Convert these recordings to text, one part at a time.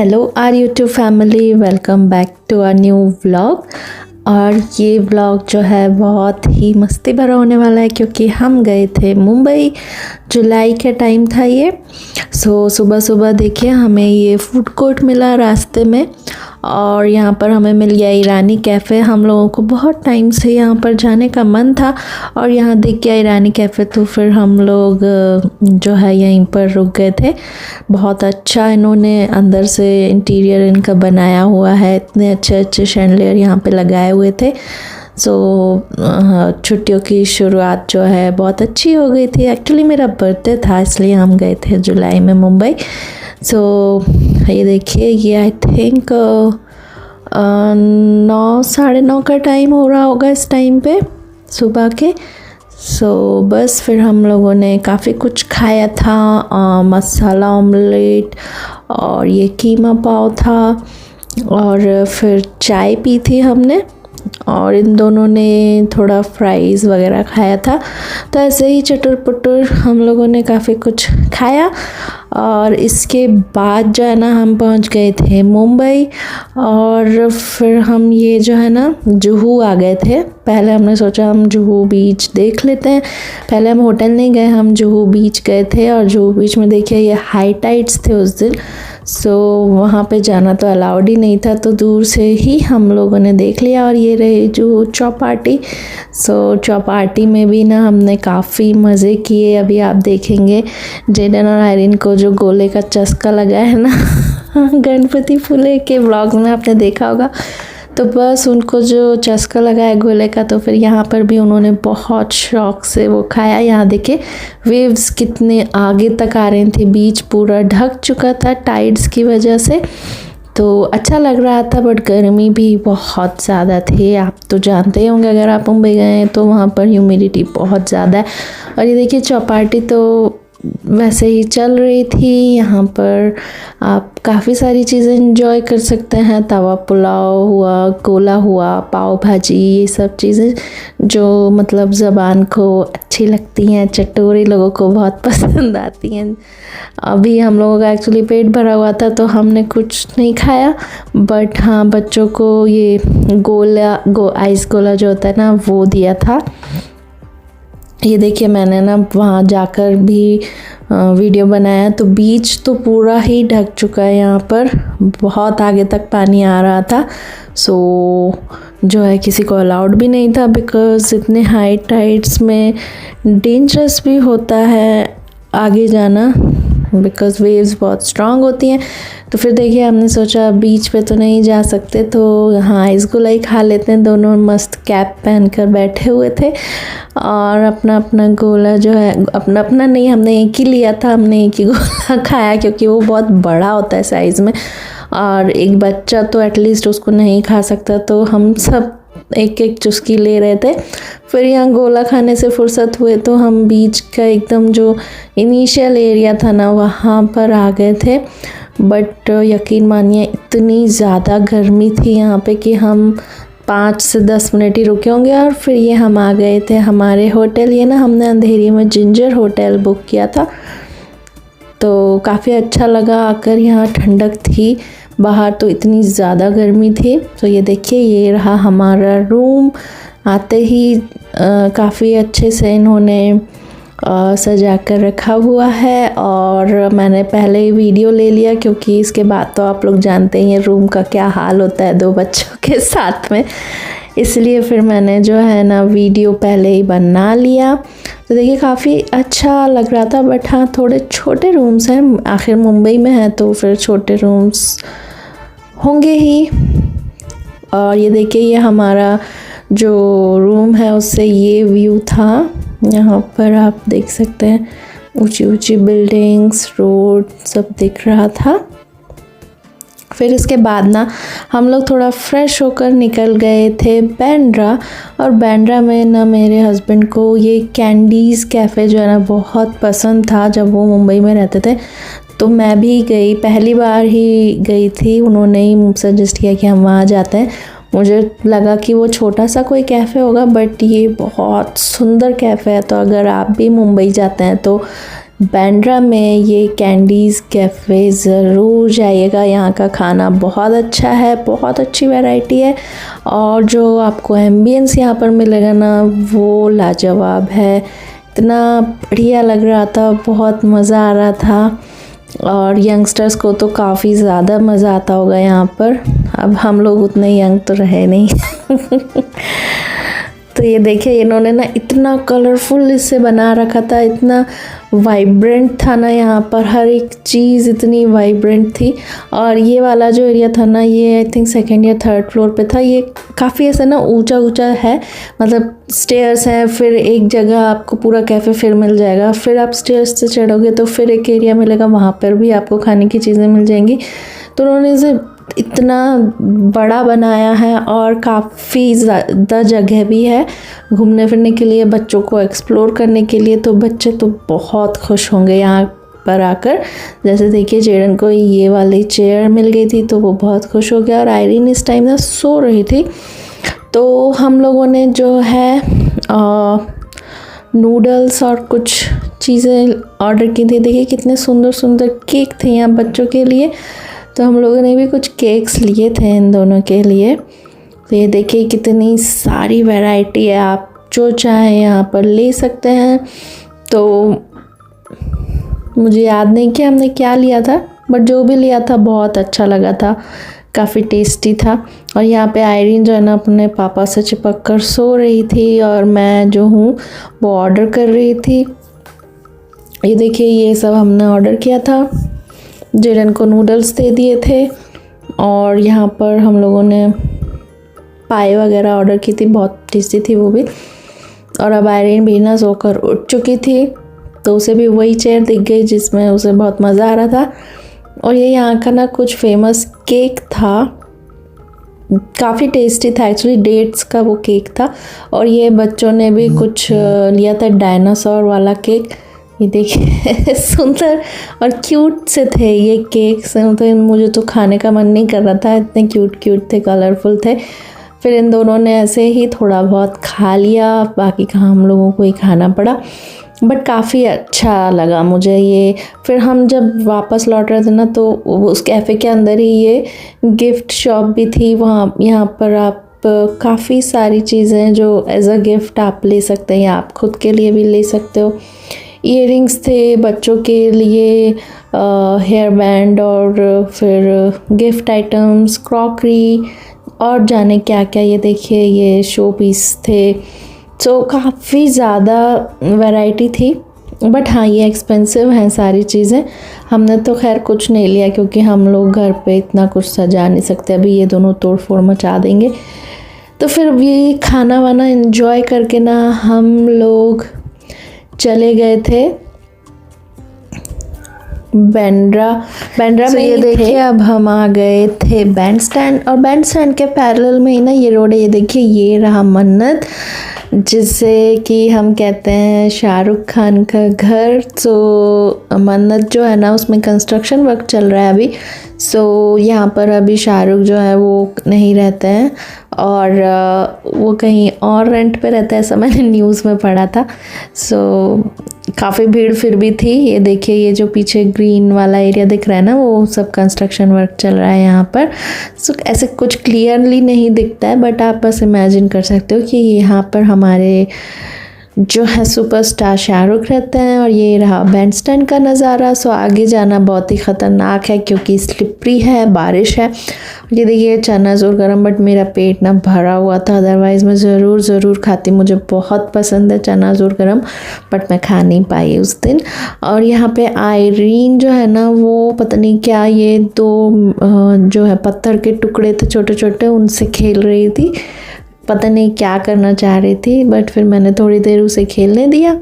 Hello our YouTube family, welcome back to a new vlog. और ये vlog जो है बहुत ही मस्ती भरा होने वाला है क्योंकि हम गए थे मुंबई। जुलाई का टाइम था ये। सुबह सुबह देखिए हमें ये फूड कोर्ट मिला रास्ते में और यहाँ पर हमें मिल गया ईरानी कैफ़े। हम लोगों को बहुत टाइम से यहाँ पर जाने का मन था और यहाँ देख गया ईरानी कैफ़े, तो फिर हम लोग जो है यहीं पर रुक गए थे। बहुत अच्छा इन्होंने अंदर से इंटीरियर इनका बनाया हुआ है, इतने अच्छे अच्छे शैंडलियर यहाँ पे लगाए हुए थे। छुट्टियों की शुरुआत जो है बहुत अच्छी हो गई थी। एक्चुअली मेरा बर्थडे था इसलिए हम गए थे जुलाई में मुंबई। ये देखिए, ये आई थिंक 9 साढ़े 9 का टाइम हो रहा होगा इस टाइम पे सुबह के। बस फिर हम लोगों ने काफ़ी कुछ खाया था, मसाला ऑमलेट और ये कीमा पाव था और फिर चाय पी थी हमने और इन दोनों ने थोड़ा फ्राइज़ वगैरह खाया था। तो ऐसे ही चटर पटर हम लोगों ने काफ़ी कुछ खाया और इसके बाद जो है ना हम पहुंच गए थे मुंबई। और फिर हम ये जो है ना जुहू आ गए थे। पहले हमने सोचा हम जुहू बीच देख लेते हैं। पहले हम होटल नहीं गए, हम जुहू बीच गए थे और जुहू बीच में देखिए ये हाई टाइड्स थे उस दिन। वहाँ पे जाना तो अलाउड ही नहीं था, तो दूर से ही हम लोगों ने देख लिया। और ये रही जुहू चौपाटी। चौपाटी में भी ना हमने काफ़ी मज़े किए। अभी आप देखेंगे जेडन और आयरिन को जो गोले का चस्का लगा है ना गणपति फूले के व्लॉग में आपने देखा होगा, तो बस उनको जो चस्का लगा है गोले का, तो फिर यहाँ पर भी उन्होंने बहुत शौक से वो खाया। यहाँ देखिए वेव्स कितने आगे तक आ रही थी, बीच पूरा ढक चुका था टाइड्स की वजह से, तो अच्छा लग रहा था। बट गर्मी भी बहुत ज़्यादा थी। आप तो जानते ही होंगे अगर आप मुंबई गए हैं तो वहाँ पर ह्यूमिडिटी बहुत ज़्यादा है। और ये देखिए चौपाटी तो वैसे ही चल रही थी। यहाँ पर आप काफ़ी सारी चीज़ें एंजॉय कर सकते हैं। तवा पुलाव हुआ, गोला हुआ, पाव भाजी, ये सब चीज़ें जो मतलब ज़बान को अच्छी लगती हैं, चटोरे लोगों को बहुत पसंद आती हैं। अभी हम लोगों का एक्चुअली पेट भरा हुआ था तो हमने कुछ नहीं खाया, बट हाँ बच्चों को ये आइस गोला जो होता है ना वो दिया था। ये देखिए मैंने ना वहाँ जाकर भी वीडियो बनाया, तो बीच तो पूरा ही ढक चुका है। यहाँ पर बहुत आगे तक पानी आ रहा था। जो है किसी को अलाउड भी नहीं था, बिकॉज़ इतने हाई टाइड्स में डेंजरस भी होता है आगे जाना, बिकॉज़ वेव्स बहुत स्ट्रांग होती हैं। तो फिर देखिए हमने सोचा बीच पे तो नहीं जा सकते, तो यहाँ आइस गोला ही खा लेते हैं। दोनों मस्त कैप पहन कर बैठे हुए थे और अपना अपना गोला जो है, अपना नहीं, हमने एक ही लिया था, हमने एक ही गोला खाया क्योंकि वो बहुत बड़ा होता है साइज़ में और एक बच्चा तो एटलीस्ट उसको नहीं खा सकता, तो हम सब एक एक चुस्की ले रहे थे। फिर यहाँ गोला खाने से फुर्सत हुए तो हम बीच का एकदम जो इनिशियल एरिया था ना वहाँ पर आ गए थे। बट यकीन मानिए इतनी ज़्यादा गर्मी थी यहाँ पे कि हम 5 से 10 मिनट ही रुके होंगे और फिर ये हम आ गए थे हमारे होटल। ये ना हमने अंधेरी में जिंजर होटल बुक किया था, तो काफ़ी अच्छा लगा आकर। यहाँ ठंडक थी, बाहर तो इतनी ज़्यादा गर्मी थी। तो ये देखिए ये रहा हमारा रूम। आते ही काफ़ी अच्छे से इन्होंने सजा कर रखा हुआ है और मैंने पहले ही वीडियो ले लिया क्योंकि इसके बाद तो आप लोग जानते ही हैं रूम का क्या हाल होता है 2 बच्चों के साथ में, इसलिए फिर मैंने जो है ना वीडियो पहले ही बना लिया। तो देखिए काफ़ी अच्छा लग रहा था, बट हाँ थोड़े छोटे रूम्स हैं, आखिर मुंबई में है तो फिर छोटे रूम्स होंगे ही। और ये देखिए ये हमारा जो रूम है उससे ये व्यू था। यहाँ पर आप देख सकते हैं ऊंची ऊंची बिल्डिंग्स, रोड सब दिख रहा था। फिर इसके बाद ना हम लोग थोड़ा फ्रेश होकर निकल गए थे बांद्रा। और बांद्रा में ना मेरे हस्बैंड को ये कैंडीज़ कैफ़े जो है ना बहुत पसंद था जब वो मुंबई में रहते थे, तो मैं भी गई, पहली बार ही गई थी। उन्होंने ही सजेस्ट किया कि हम वहाँ जाते हैं। मुझे लगा कि वो छोटा सा कोई कैफ़े होगा, बट ये बहुत सुंदर कैफ़े है। तो अगर आप भी मुंबई जाते हैं तो बांद्रा में ये कैंडीज़ कैफ़े ज़रूर जाइएगा। यहाँ का खाना बहुत अच्छा है, बहुत अच्छी वैरायटी है और जो आपको एम्बियंस यहाँ पर मिलेगा ना वो लाजवाब है। इतना बढ़िया लग रहा था, बहुत मज़ा आ रहा था और यंगस्टर्स को तो काफ़ी ज़्यादा मज़ा आता होगा यहाँ पर। अब हम लोग उतने यंग तो रहे नहीं तो ये देखिए इन्होंने ना इतना कलरफुल इससे बना रखा था, इतना वाइब्रेंट था ना, यहाँ पर हर एक चीज़ इतनी वाइब्रेंट थी। और ये वाला जो एरिया था ना ये आई थिंक सेकेंड या थर्ड फ्लोर पे था। ये काफ़ी ऐसा ना ऊंचा ऊंचा है, मतलब स्टेयर्स हैं, फिर एक जगह आपको पूरा कैफ़े फिर मिल जाएगा, फिर आप स्टेयर्स से चढ़ोगे तो फिर एक एरिया मिलेगा, वहाँ पर भी आपको खाने की चीज़ें मिल जाएंगी। तो उन्होंने इसे इतना बड़ा बनाया है और काफ़ी ज़्यादा जगह भी है घूमने फिरने के लिए, बच्चों को एक्सप्लोर करने के लिए। तो बच्चे तो बहुत खुश होंगे यहाँ पर आकर। जैसे देखिए जेडन को ये वाली चेयर मिल गई थी तो वो बहुत खुश हो गया और आयरीन इस टाइम ना सो रही थी। तो हम लोगों ने जो है नूडल्स और कुछ चीज़ें ऑर्डर की थी। देखिए कितने सुंदर सुंदर केक थे यहाँ बच्चों के लिए, तो हम लोगों ने भी कुछ केक्स लिए थे इन दोनों के लिए। तो ये देखिए कितनी सारी वैरायटी है, आप जो चाहें यहाँ पर ले सकते हैं। तो मुझे याद नहीं कि हमने क्या लिया था, बट जो भी लिया था बहुत अच्छा लगा था, काफ़ी टेस्टी था। और यहाँ पे आयरीन जो है ना अपने पापा से चिपक कर सो रही थी और मैं जो हूँ वो ऑर्डर कर रही थी। ये देखिए ये सब हमने ऑर्डर किया था। जेडन को नूडल्स दे दिए थे और यहाँ पर हम लोगों ने पाई वगैरह ऑर्डर की थी, बहुत टेस्टी थी वो भी। और अब आयरीन भी ना सोकर उठ चुकी थी तो उसे भी वही चेयर दिख गई जिसमें उसे बहुत मज़ा आ रहा था। और ये यहाँ का ना कुछ फेमस केक था, काफ़ी टेस्टी था एक्चुअली, डेट्स का वो केक था। और ये बच्चों ने भी कुछ लिया था डायनासोर वाला केक। ये देखिए सुंदर और क्यूट से थे ये केक्स, तो मुझे तो खाने का मन नहीं कर रहा था, इतने क्यूट क्यूट थे, कलरफुल थे। फिर इन दोनों ने ऐसे ही थोड़ा बहुत खा लिया, बाकी का हम लोगों को ही खाना पड़ा, बट काफ़ी अच्छा लगा मुझे ये। फिर हम जब वापस लौट रहे थे ना तो उस कैफ़े के अंदर ही ये गिफ्ट शॉप भी थी, वहाँ यहाँ पर आप काफ़ी सारी चीज़ें जो एज अ गिफ्ट आप ले सकते हैं या आप खुद के लिए भी ले सकते हो। ईयरिंग्स थे बच्चों के लिए, हेयर बैंड और फिर गिफ्ट आइटम्स, क्रॉकरी और जाने क्या क्या। ये देखिए ये शो पीस थे। तो काफ़ी ज़्यादा वैरायटी थी, बट हाँ ये एक्सपेंसिव हैं सारी चीज़ें। हमने तो खैर कुछ नहीं लिया क्योंकि हम लोग घर पे इतना कुछ सजा नहीं सकते, अभी ये दोनों तोड़ फोड़ मचा देंगे। तो फिर ये खाना वाना एंजॉय करके ना हम लोग चले गए थे बांद्रा में। ये देखिए अब हम आ गए थे बैंड स्टैंड, और बैंड स्टैंड के पैरेलल में ही ना ये रोड है। ये देखिए ये रहा मन्नत, जिसे कि हम कहते हैं शाहरुख खान का घर। तो मन्नत जो है ना उसमें कंस्ट्रक्शन वर्क चल रहा है अभी। सो यहाँ पर अभी शाहरुख जो है वो नहीं रहते हैं और वो कहीं और रेंट पे रहता है, ऐसा मैंने न्यूज़ में पढ़ा था। सो काफ़ी भीड़ फिर भी थी। ये देखिए ये जो पीछे ग्रीन वाला एरिया दिख रहा है ना वो सब कंस्ट्रक्शन वर्क चल रहा है यहाँ पर। सो ऐसे कुछ क्लियरली नहीं दिखता है, बट आप बस इमेजिन कर सकते हो कि यहाँ पर हमारे जो है सुपरस्टार शाहरुख रहते हैं। और ये रहा बैंड स्टैंड का नज़ारा। सो आगे जाना बहुत ही ख़तरनाक है क्योंकि स्लिपरी है, बारिश है। ये देखिए चना जोर गरम, बट मेरा पेट ना भरा हुआ था, अदरवाइज़ मैं ज़रूर खाती, मुझे बहुत पसंद है चना जोर गरम, बट मैं खा नहीं पाई उस दिन। और यहाँ पे आयरीन जो है ना वो पता नहीं क्या ये दो जो है पत्थर के टुकड़े थे छोटे छोटे, उनसे खेल रही थी, पता नहीं क्या करना चाह रही थी, बट फिर मैंने थोड़ी देर उसे खेलने दिया।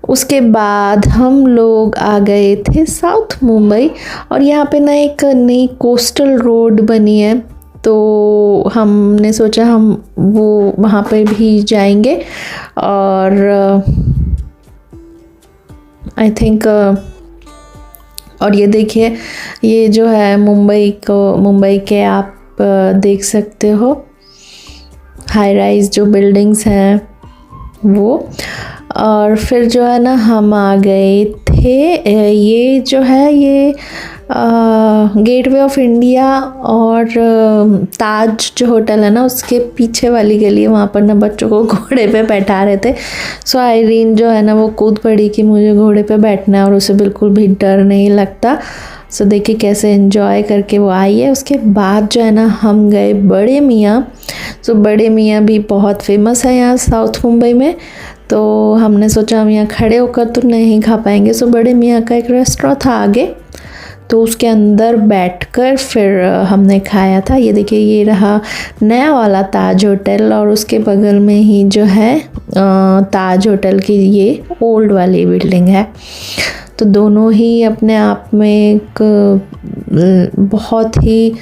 उसके बाद हम लोग आ गए थे साउथ मुंबई, और यहाँ पे ना एक नई कोस्टल रोड बनी है, तो हमने सोचा हम वो वहाँ पे भी जाएंगे। और आई थिंक और ये देखिए ये जो है मुंबई के आप देख सकते हो हाई राइज जो बिल्डिंग्स हैं वो। और फिर जो है ना हम आ गए थे थे। ये जो है ये गेटवे ऑफ इंडिया और ताज जो होटल है ना उसके पीछे वाली गली है, वहाँ पर ना बच्चों को घोड़े पे बैठा रहे थे। सो आयरीन जो है ना वो कूद पड़ी कि मुझे घोड़े पे बैठना है और उसे बिल्कुल भी डर नहीं लगता। सो देखिए कैसे एंजॉय करके वो आई है। उसके बाद जो है ना हम गए बड़े मियाँ। सो बड़े मियाँ भी बहुत फेमस है यहाँ साउथ मुंबई में, तो हमने सोचा हम यहाँ खड़े होकर तो नहीं खा पाएंगे। सो बड़े मियाँ का एक रेस्टोरेंट था आगे, तो उसके अंदर बैठकर फिर हमने खाया था। ये देखिए ये रहा नया वाला ताज होटल और उसके बगल में ही जो है ताज होटल की ये ओल्ड वाली बिल्डिंग है। तो दोनों ही अपने आप में एक बहुत ही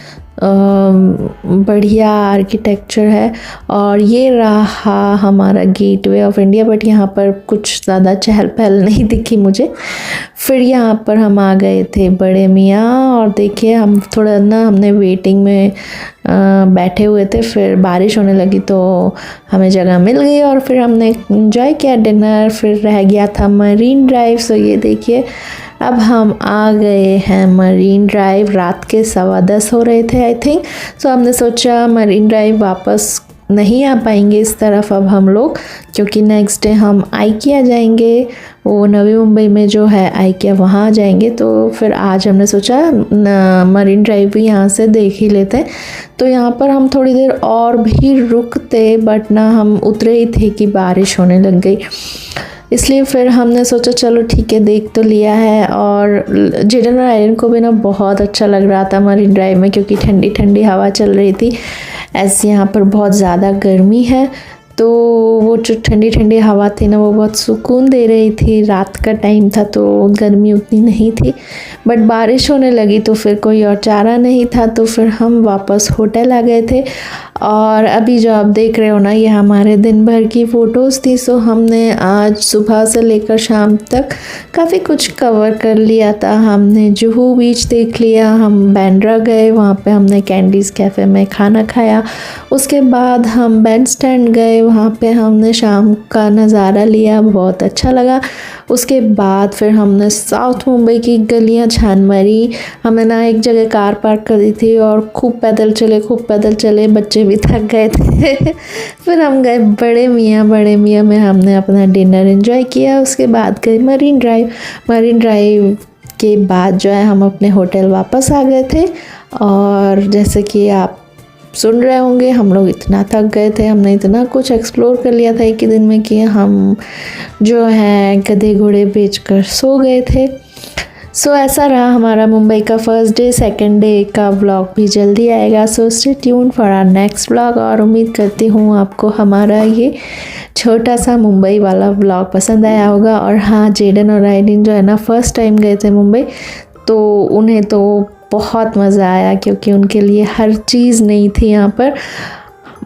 बढ़िया आर्किटेक्चर है। और ये रहा हमारा गेटवे ऑफ इंडिया, बट यहाँ पर कुछ ज़्यादा चहल पहल नहीं दिखी मुझे। फिर यहाँ पर हम आ गए थे बड़े मियाँ और देखिए हम थोड़ा ना हमने वेटिंग में बैठे हुए थे, फिर बारिश होने लगी तो हमें जगह मिल गई और फिर हमने एंजॉय किया डिनर। फिर रह गया था मरीन ड्राइव। सो ये देखिए अब हम आ गए हैं मरीन ड्राइव। रात के 10:15 हो रहे थे आई थिंक। सो हमने सोचा मरीन ड्राइव वापस नहीं आ पाएंगे इस तरफ अब हम लोग, क्योंकि नेक्स्ट डे हम आइकिया जाएंगे, वो नवी मुंबई में जो है आइकिया वहाँ जाएंगे। तो फिर आज हमने सोचा मरीन ड्राइव भी यहाँ से देख ही लेते हैं। तो यहाँ पर हम थोड़ी देर और भी रुकते, बट ना हम उतरे ही थे कि बारिश होने लग गई, इसलिए फिर हमने सोचा चलो ठीक है देख तो लिया है। और जेडन और आयरन को भी ना बहुत अच्छा लग रहा था मरीन ड्राइव में, क्योंकि ठंडी ठंडी हवा चल रही थी। ऐसे यहाँ पर बहुत ज़्यादा गर्मी है, तो वो जो ठंडी ठंडी हवा थी ना वो बहुत सुकून दे रही थी। रात का टाइम था तो गर्मी उतनी नहीं थी, बट बारिश होने लगी तो फिर कोई और चारा नहीं था, तो फिर हम वापस होटल आ गए थे। और अभी जो आप देख रहे हो ना ये हमारे दिन भर की फ़ोटोज़ थी। सो हमने आज सुबह से लेकर शाम तक काफ़ी कुछ कवर कर लिया था। हमने जुहू बीच देख लिया, हम बैंड्रा गए, वहाँ पे हमने कैंडीज़ कैफ़े में खाना खाया। उसके बाद हम बैंड स्टैंड गए, वहाँ पे हमने शाम का नज़ारा लिया, बहुत अच्छा लगा। उसके बाद फिर हमने साउथ मुंबई की गलियाँ छान मारी। हमने ना एक जगह कार पार्क कर दी थी और खूब पैदल चले, बच्चे भी थक गए थे। फिर हम गए बड़े मियाँ में हमने अपना डिनर एंजॉय किया। उसके बाद गए मरीन ड्राइव के बाद जो है हम अपने होटल वापस आ गए थे। और जैसे कि आप सुन रहे होंगे हम लोग इतना थक गए थे, हमने इतना कुछ एक्सप्लोर कर लिया था एक ही दिन में कि हम जो है गधे घोड़े बेचकर सो गए थे। सो ऐसा रहा हमारा मुंबई का फर्स्ट डे। सेकंड डे का व्लॉग भी जल्दी आएगा, so stay tuned for our next vlog. और उम्मीद करती हूँ आपको हमारा ये छोटा सा मुंबई वाला व्लॉग पसंद आया होगा। और हाँ, जेडन और आयरीन जो है ना फर्स्ट टाइम गए थे मुंबई, तो उन्हें तो बहुत मज़ा आया, क्योंकि उनके लिए हर चीज़ नई थी यहाँ पर।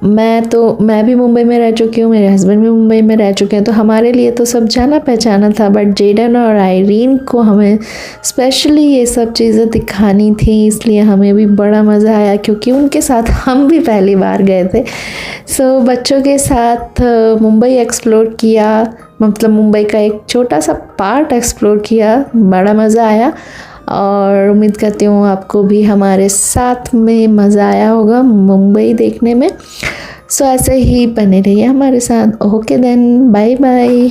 मैं भी मुंबई में रह चुकी हूँ, मेरे हस्बैंड भी मुंबई में रह चुके हैं, तो हमारे लिए तो सब जाना पहचाना था। बट जेडन और आयरीन को हमें स्पेशली ये सब चीज़ें दिखानी थी, इसलिए हमें भी बड़ा मज़ा आया, क्योंकि उनके साथ हम भी पहली बार गए थे। सो बच्चों के साथ मुंबई एक्सप्लोर किया, मतलब मुंबई का एक छोटा सा पार्ट एक्सप्लोर किया, बड़ा मज़ा आया। और उम्मीद करती हूँ आपको भी हमारे साथ में मज़ा आया होगा मुंबई देखने में। सो ऐसे ही बने रहिए हमारे साथ। Okay then, bye bye.